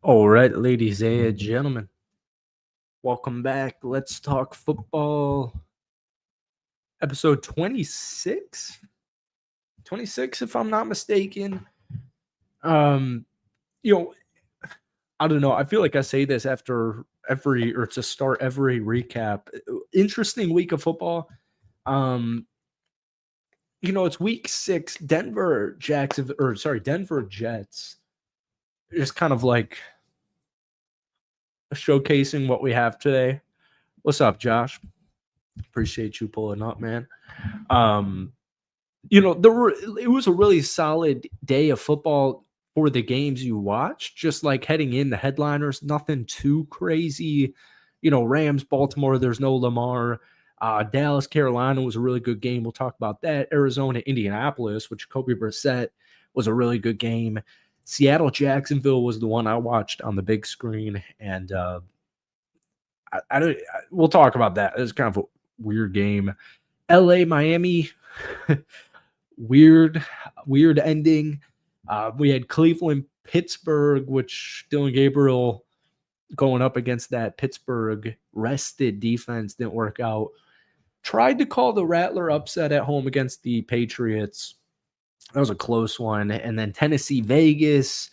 All right, ladies and gentlemen, welcome back. Let's talk football. Episode 26? 26, if I'm not mistaken. Um, you know, I don't know. I feel like I say this after every or to start every recap. Interesting week of football. Um, it's week 6, Denver Jets. Just kind of like showcasing what we have today. What's up, Josh? Appreciate you pulling up, man. Um, it was a really solid day of football for the games you watched. Just like heading in, the headliners, nothing too crazy. Rams, Baltimore, there's no Lamar. Dallas, Carolina was a really good game. We'll talk about that. Arizona, Indianapolis, which Kobe Brissett was a really good game. Seattle, Jacksonville was the one I watched on the big screen, and we'll talk about that. It was kind of a weird game. LA, Miami, weird ending. We had Cleveland, Pittsburgh, which Dylan Gabriel going up against that Pittsburgh rested defense didn't work out. Tried to call the Rattler upset at home against the Patriots. That was a close one. And then Tennessee, Vegas,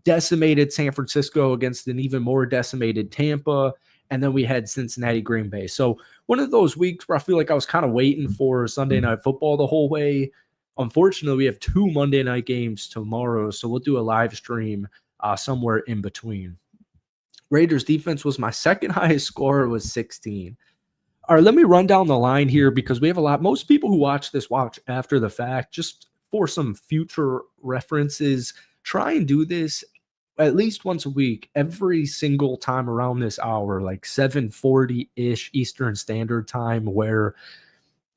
decimated San Francisco against an even more decimated Tampa. And then we had Cincinnati, Green Bay. So one of those weeks where I feel like I was kind of waiting for Sunday Night Football the whole way. Unfortunately, we have 2 Monday night games tomorrow, so we'll do a live stream somewhere in between. Raiders defense was my second highest score, was 16. All right, let me run down the line here because we have a lot. Most people who watch this watch after the fact, just for some future references. Try and do this at least once a week, every single time around this hour, like 7:40-ish Eastern Standard Time, where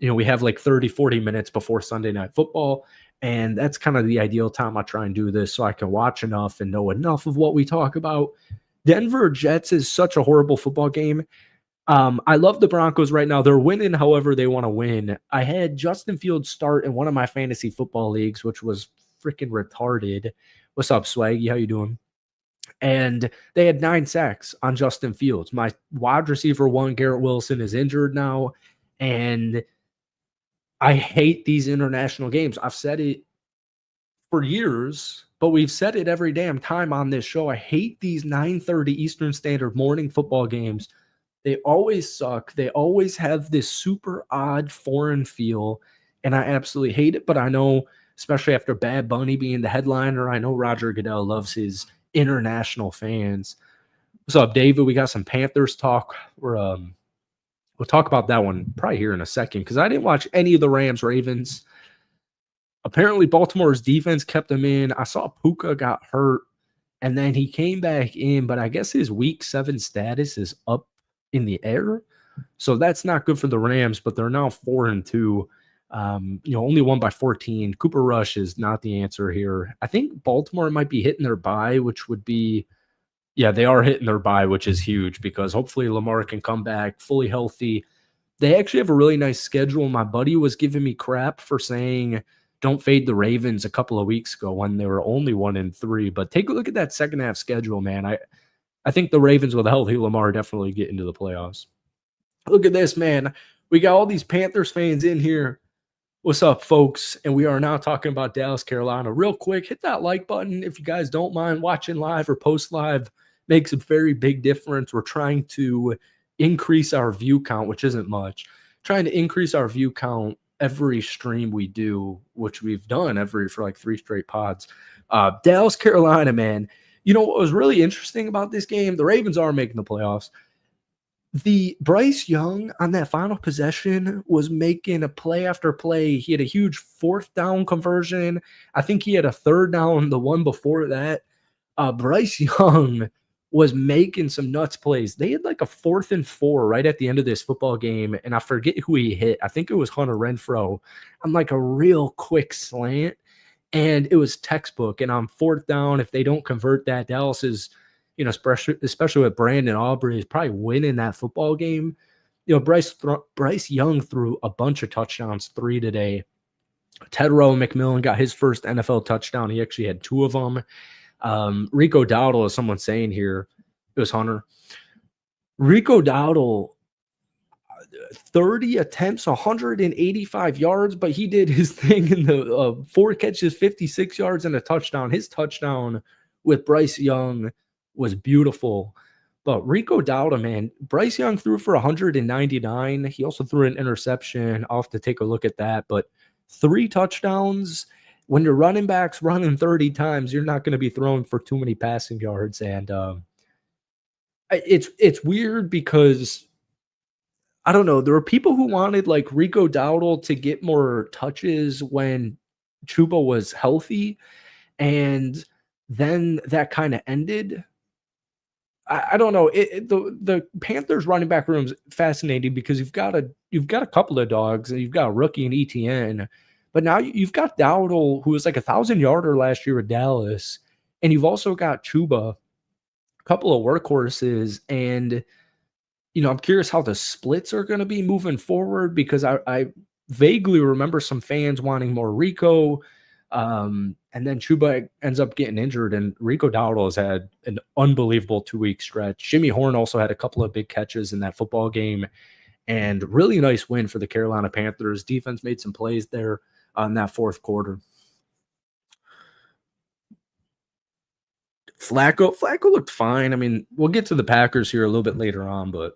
we have like 30-40 minutes before Sunday Night Football. And that's kind of the ideal time I try and do this so I can watch enough and know enough of what we talk about. Denver Jets is such a horrible football game. I love the Broncos right now. They're winning however they want to win. I had Justin Fields start in one of my fantasy football leagues, which was freaking retarded. What's up, Swaggy? How you doing? And they had 9 sacks on Justin Fields. My wide receiver one, Garrett Wilson, is injured now. And I hate these international games. I've said it for years, but we've said it every damn time on this show. I hate these 9:30 Eastern Standard morning football games. They always suck. They always have this super odd foreign feel, and I absolutely hate it. But I know, especially after Bad Bunny being the headliner, I know Roger Goodell loves his international fans. What's up, David? We got some Panthers talk. We'll talk about that one probably here in a second because I didn't watch any of the Rams-Ravens. Apparently, Baltimore's defense kept him in. I saw Puka got hurt, and then he came back in, but I guess his Week 7 status is up in the air. So that's not good for the Rams, but they're now 4-2. Only won by 14. Cooper Rush is not the answer here. I think Baltimore might be hitting their bye, which would be, yeah, they are hitting their bye, which is huge because hopefully Lamar can come back fully healthy. They actually have a really nice schedule. My buddy was giving me crap for saying don't fade the Ravens a couple of weeks ago when they were only 1-3. But take a look at that second half schedule, man. I think the Ravens with a healthy Lamar definitely get into the playoffs. Look at this, man. We got all these Panthers fans in here. What's up, folks? And we are now talking about Dallas, Carolina. Real quick, hit that like button if you guys don't mind watching live or post live. Makes a very big difference. We're trying to increase our view count, which isn't much. Trying to increase our view count every stream we do, which we've done for like 3 straight pods. Dallas, Carolina, man. You know what was really interesting about this game? The Ravens are making the playoffs. The Bryce Young on that final possession was making a play after play. He had a huge 4th down conversion. I think he had a 3rd down the one before that. Bryce Young was making some nuts plays. They had like a 4th and 4 right at the end of this football game, and I forget who he hit. I think it was Hunter Renfrow on like a real quick slant. And it was textbook. And on 4th down, if they don't convert that, Dallas is, especially with Brandon Aubrey, is probably winning that football game. Bryce Young threw a bunch of touchdowns, 3 today. Ted Rowe McMillan got his first NFL touchdown. He actually had 2 of them. Rico Dowdle, as someone saying here, it was Hunter. Rico Dowdle, 30 attempts, 185 yards, but he did his thing in the 4 catches, 56 yards, and a touchdown. His touchdown with Bryce Young was beautiful. But Rico Dowdle, man, Bryce Young threw for 199. He also threw an interception. I'll have to take a look at that. But 3 touchdowns. When your running back's running 30 times, you're not going to be throwing for too many passing yards. And it's weird because I don't know. There were people who wanted like Rico Dowdle to get more touches when Chuba was healthy, and then that kind of ended. I don't know. The Panthers running back room is fascinating because you've got a couple of dogs and you've got a rookie in ETN, but now you've got Dowdle, who was like 1,000-yarder last year with Dallas, and you've also got Chuba, a couple of workhorses, and I'm curious how the splits are going to be moving forward because I vaguely remember some fans wanting more Rico. And then Chuba ends up getting injured, and Rico Dowdle has had an unbelievable 2-week stretch. Jimmy Horn also had a couple of big catches in that football game, and really nice win for the Carolina Panthers. Defense made some plays there in that fourth quarter. Flacco looked fine. I mean, we'll get to the Packers here a little bit later on, but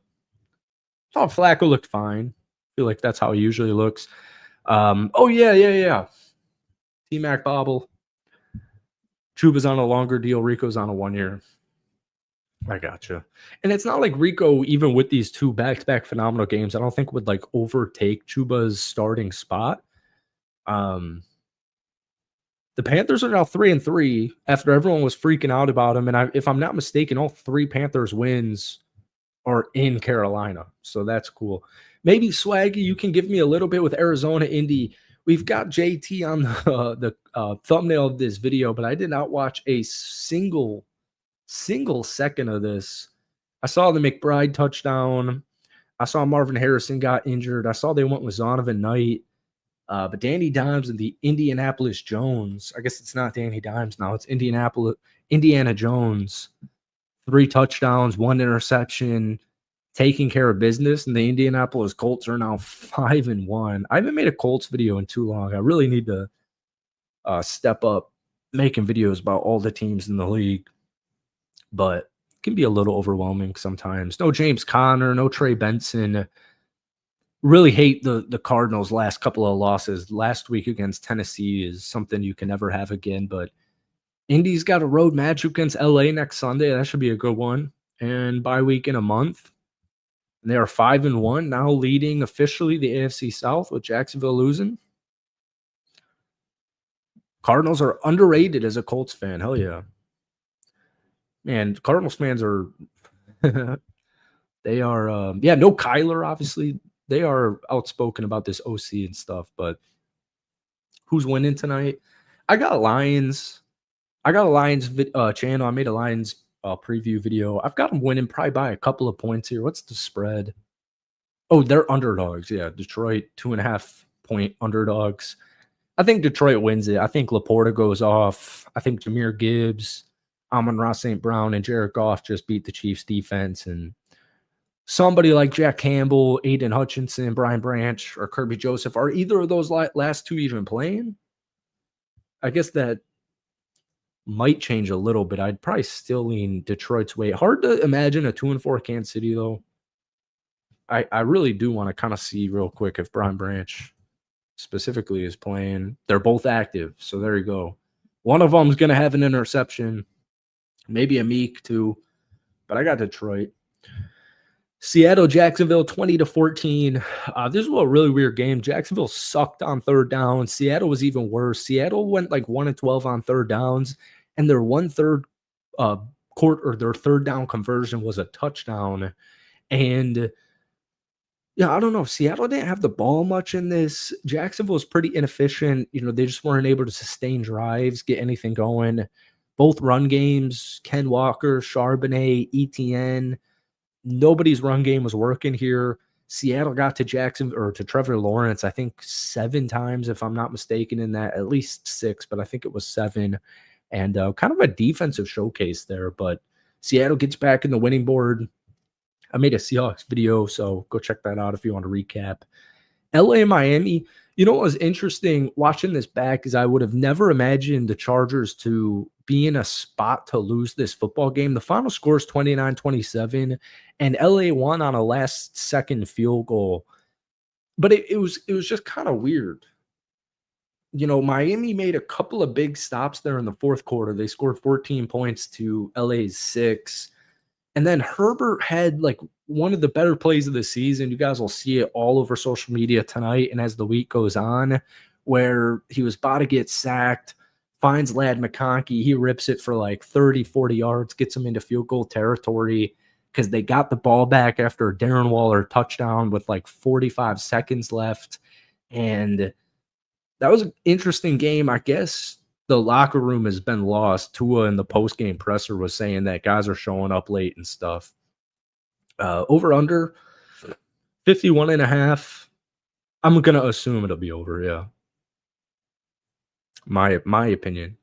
I thought Flacco looked fine. I feel like that's how he usually looks. Yeah. T-Mac bobble. Chuba's on a longer deal. Rico's on a 1-year. I gotcha. And it's not like Rico, even with these 2 back-to-back phenomenal games, I don't think would like overtake Chuba's starting spot. The Panthers are now 3-3 after everyone was freaking out about him. And if I'm not mistaken, all 3 Panthers wins are in Carolina. So that's cool. Maybe Swaggy, you can give me a little bit with Arizona, Indy. We've got JT on the thumbnail of this video, but I did not watch a single second of this. I saw the McBride touchdown. I saw Marvin Harrison got injured. I saw they went with Zonovan Knight. But Danny Dimes and the Indianapolis Jones. I guess it's not Danny Dimes now. It's Indiana Jones. 3 touchdowns, 1 interception, taking care of business. And the Indianapolis Colts are now 5-1. I haven't made a Colts video in too long. I really need to step up making videos about all the teams in the league. But it can be a little overwhelming sometimes. No James Conner, no Trey Benson. Really hate the Cardinals' last couple of losses. Last week against Tennessee is something you can never have again. But Indy's got a road match against LA next Sunday. That should be a good one. And bye week in a month. And they are 5-1, now leading officially the AFC South with Jacksonville losing. Cardinals are underrated as a Colts fan. Hell yeah. Man, Cardinals fans are they are no Kyler, obviously. They are outspoken about this OC and stuff, but who's winning tonight? I got a Lions channel. I made a Lions preview video. I've got them winning probably by a couple of points here. What's the spread? Oh, they're underdogs. Yeah, Detroit 2.5-point underdogs. I think Detroit wins it. I think Laporta goes off. I think Jahmyr Gibbs, Amon-Ra St. Brown, and Jared Goff just beat the Chiefs defense, and somebody like Jack Campbell, Aiden Hutchinson, Brian Branch, or Kirby Joseph, are either of those last 2 even playing? I guess that might change a little bit. I'd probably still lean Detroit's way. Hard to imagine a 2-4 Kansas City, though. I really do want to kind of see real quick if Brian Branch specifically is playing. They're both active, so there you go. One of them is going to have an interception, maybe a Meek too, but I got Detroit. Seattle, Jacksonville, 20-14. This was a really weird game. Jacksonville sucked on 3rd down. Seattle was even worse. Seattle went like 1-12 on 3rd downs, and their 1/3 their 3rd down conversion was a touchdown. And I don't know. Seattle didn't have the ball much in this. Jacksonville was pretty inefficient. They just weren't able to sustain drives, get anything going. Both run games, Ken Walker, Charbonnet, ETN. Nobody's run game was working here. Seattle got to to Trevor Lawrence, I think 7 times, if I'm not mistaken, in that, at least 6, but I think it was 7. and kind of a defensive showcase there. But Seattle gets back in the winning board. I made a Seahawks video, so go check that out if you want to recap. LA and Miami, you know what was interesting watching this back is I would have never imagined the Chargers to be in a spot to lose this football game. The final score is 29-27, and LA won on a last-second field goal. But it was just kind of weird. You know, Miami made a couple of big stops there in the fourth quarter. They scored 14 points to LA's 6. And then Herbert had like one of the better plays of the season. You guys will see it all over social media tonight and as the week goes on, where he was about to get sacked, finds Ladd McConkey. He rips it for like 30, 40 yards, gets him into field goal territory because they got the ball back after a Darren Waller touchdown with like 45 seconds left. And that was an interesting game. I guess the locker room has been lost. Tua in the post-game presser was saying that guys are showing up late and stuff. Over under 51.5. I'm going to assume it'll be over, yeah. My opinion.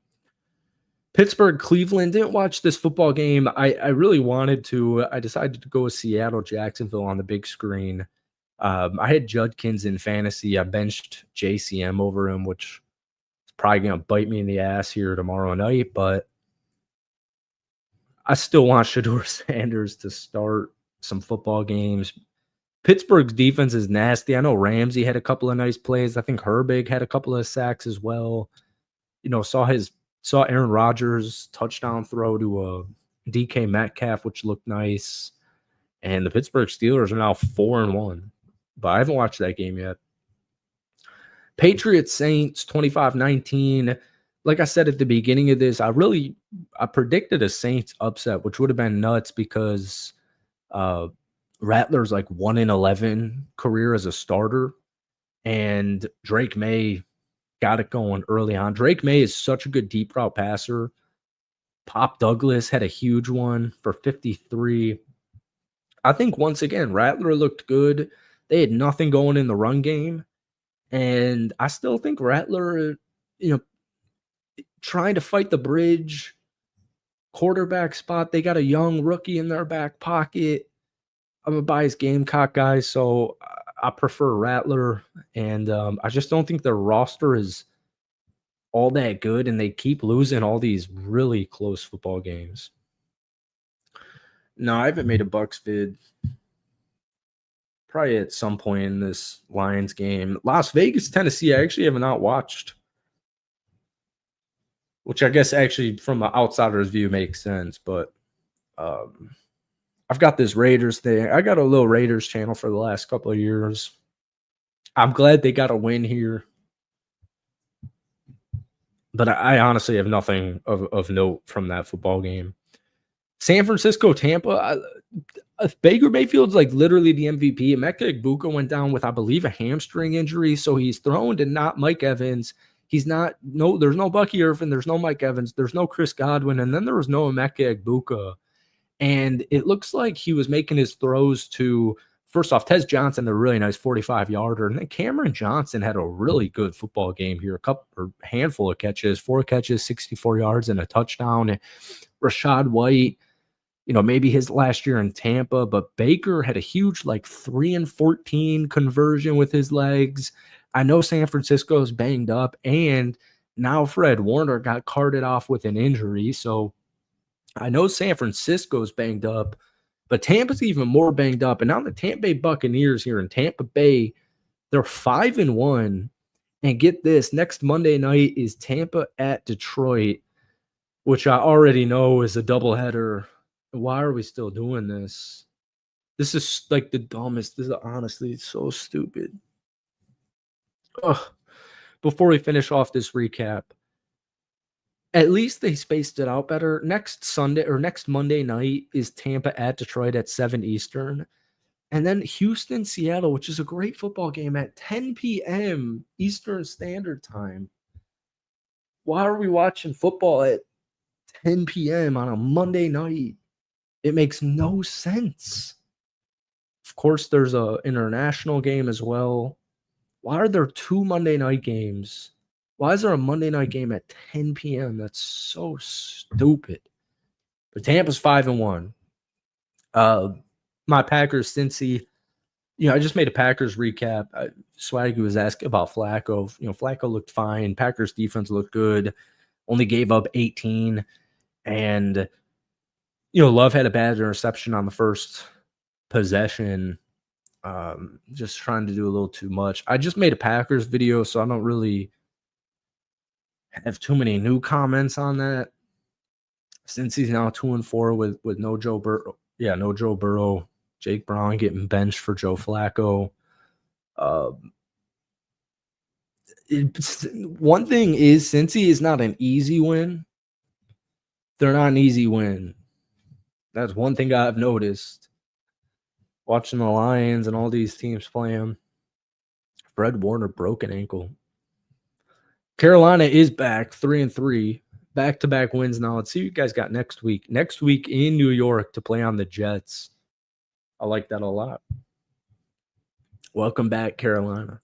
Pittsburgh, Cleveland. Didn't watch this football game. I really wanted to. I decided to go with Seattle, Jacksonville on the big screen. I had Judkins in fantasy. I benched JCM over him, which is probably going to bite me in the ass here tomorrow night, but I still want Shedeur Sanders to start some football games. Pittsburgh's defense is nasty. I know Ramsey had a couple of nice plays. I think Herbig had a couple of sacks as well. You know, saw Aaron Rodgers touchdown throw to DK Metcalf, which looked nice. And the Pittsburgh Steelers are now 4-1. But I haven't watched that game yet. Patriots Saints 25-19. Like I said at the beginning of this, I predicted a Saints upset, which would have been nuts because Rattler's like 1-11 career as a starter, and Drake May got it going early on. Drake May is such a good deep route passer. Pop Douglas had a huge one for 53. I think once again, Rattler looked good. They had nothing going in the run game. And I still think Rattler, trying to fight the bridge, quarterback spot. They got a young rookie in their back pocket. I'm a biased Gamecock guy, so I prefer Rattler. And I just don't think their roster is all that good, and they keep losing all these really close football games. No, I haven't made a Bucks vid. Probably at some point in this Lions game. Las Vegas, Tennessee, I actually have not watched. Which I guess actually from an outsider's view makes sense. But I've got this Raiders thing. I got a little Raiders channel for the last couple of years. I'm glad they got a win here. But I honestly have nothing of note from that football game. San Francisco, Tampa. Baker Mayfield's like literally the MVP. Emeka Egbuka went down with, I believe, a hamstring injury, so he's thrown to not Mike Evans. There's no Bucky Irvin, there's no Mike Evans, there's no Chris Godwin, and then there was no Emeka Egbuka. And it looks like he was making his throws to, first off, Tez Johnson, a really nice 45-yarder, and then Cameron Johnson had a really good football game here, handful of catches, 4 catches, 64 yards, and a touchdown. Rashad White, maybe his last year in Tampa, but Baker had a huge 3-14 conversion with his legs. I know San Francisco's banged up, and now Fred Warner got carted off with an injury. So I know San Francisco's banged up, but Tampa's even more banged up. And now the Tampa Bay Buccaneers here in Tampa Bay, they're 5-1. And get this, next Monday night is Tampa at Detroit, which I already know is a doubleheader. Why are we still doing this? This is like the dumbest. This is honestly so stupid. Ugh. Before we finish off this recap, at least they spaced it out better. Next Monday night is Tampa at Detroit at 7 Eastern. And then Houston, Seattle, which is a great football game at 10 p.m. Eastern Standard Time. Why are we watching football at 10 p.m. on a Monday night? It makes no sense. Of course, there's an international game as well. Why are there 2 Monday night games Why is there a Monday night game at 10 p.m.? That's so stupid. But Tampa's 5-1. My Packers, Cincy. I just made a Packers recap. Swaggy was asking about Flacco. Flacco looked fine. Packers defense looked good. Only gave up 18. And, Love had a bad interception on the first possession. Just trying to do a little too much. I just made a Packers video, so I don't really have too many new comments on that. Since he's now 2-4 with no Joe Burrow. Yeah, no Joe Burrow. Jake Brown getting benched for Joe Flacco. One thing is, Cincy is not an easy win. They're not an easy win. That's one thing I've noticed. Watching the Lions and all these teams play them. Fred Warner broke an ankle. Carolina is back, 3-3. Back-to-back wins now. Let's see what you guys got next week. Next week in New York to play on the Jets. I like that a lot. Welcome back, Carolina.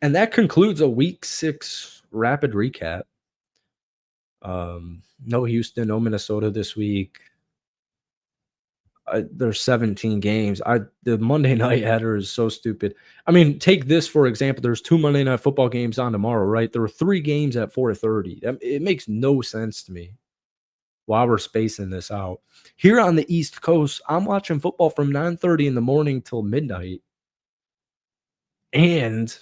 And that concludes a Week 6 rapid recap. No Houston, no Minnesota this week. There's 17 games. The Monday night header is so stupid. I mean, take this for example. There's 2 Monday Night Football games on tomorrow, right? There are 3 games at 4:30. It makes no sense to me while we're spacing this out. Here on the East Coast, I'm watching football from 9:30 in the morning till midnight. And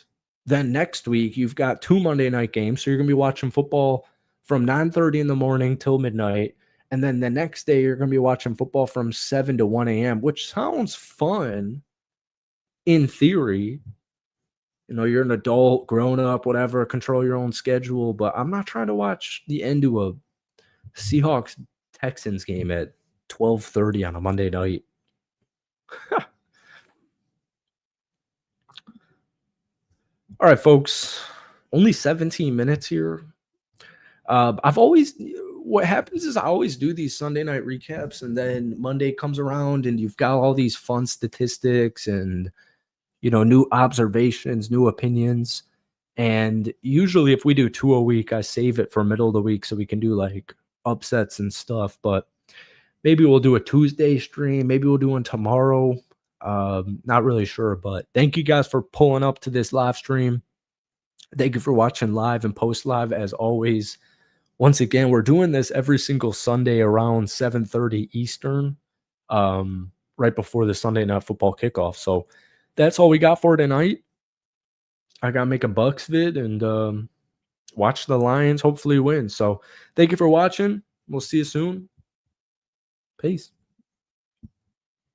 then next week, you've got 2 Monday night games. So you're going to be watching football from 9:30 in the morning till midnight. And then the next day, you're going to be watching football from 7 to 1 a.m., which sounds fun in theory. You're an adult, grown up, whatever, control your own schedule. But I'm not trying to watch the end of a Seahawks-Texans game at 12:30 on a Monday night. All right, folks. Only 17 minutes here. What happens is I always do these Sunday night recaps, and then Monday comes around and you've got all these fun statistics and, new observations, new opinions. And usually if we do 2 a week, I save it for middle of the week so we can do like upsets and stuff. But maybe we'll do a Tuesday stream. Maybe we'll do one tomorrow. Not really sure, but thank you guys for pulling up to this live stream. Thank you for watching live and post live as always. Once again, we're doing this every single Sunday around 7:30 Eastern, right before the Sunday Night Football kickoff. So that's all we got for tonight. I got to make a Bucks vid and watch the Lions hopefully win. So thank you for watching. We'll see you soon. Peace.